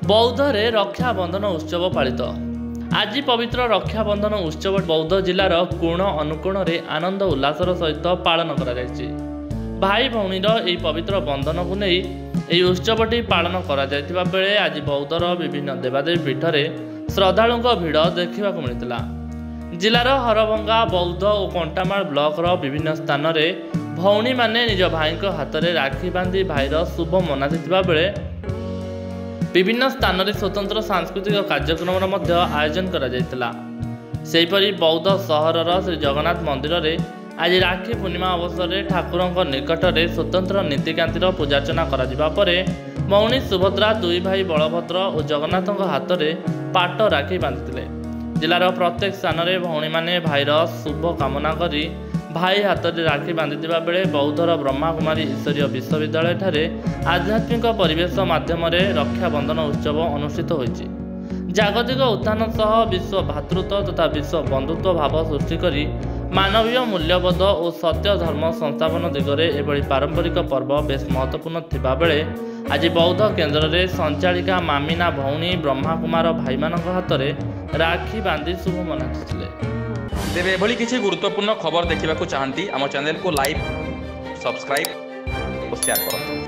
बौद्धरे रक्षाबंधन उत्सव पालित। आज पवित्र रक्षाबंधन उत्सव बौद्ध जिलार कोण अनुकोण आनंद उल्लासर सहित पालन कर भाई भौणीर यह पवित्र बंधन को नहीं यह उत्सवटी पालन कर आज बौद्धर विभिन्न देवादेवी पीठ में श्रद्धालुं भिड़ देखा मिलता। जिलार हरभंगा बौद्ध और कंटामाल ब्लॉक विभिन्न स्थान में भौणी माने निज भाई हाथ में राखी बांधि भाईर शुभ मनाती बेले विभिन्न स्थान में स्वतंत्र सांस्कृतिक कार्यक्रम आयोजन कर बौद्ध सहरर श्री जगन्नाथ मंदिर में आज राखी पूर्णिमा अवसर में ठाकुर निकट में स्वतंत्र नीतिकांतिर पूजार्चना कर भौणी सुभद्रा दुई भाई बलभद्र और जगन्नाथ हाथ में पाट राखी बांधि जिलार प्रत्येक स्थान में भौणी माने भाईर शुभ कामना करी भाई हाथ में राखी बांधि बेले बौद्धर ब्रह्माकुमारी ईश्वरीय विश्वविद्यालय ठारे आध्यात्मिक परिवेश माध्यम रक्षाबंधन उत्सव अनुष्ठित होइछि। जागतिक उत्थान सह विश्व भातृत्व तथा विश्व बंधुत्व भाव सृष्टि करी मानवीय मूल्यबोध और सत्य धर्म संस्थापन दिगरे एभली पारंपरिक पर्व बेस महत्वपूर्ण थिबा बेले आज बौद्ध केन्द्र में संचालिका मामिना भौणी ब्रह्माकुमार भाई हाथ में राखी बांधि शुभ मनाते। तेरे एभली किसी गुरुत्वपूर्ण खबर देखा चाहती आम चैनल को लाइक सब्सक्राइब और शेयर करो।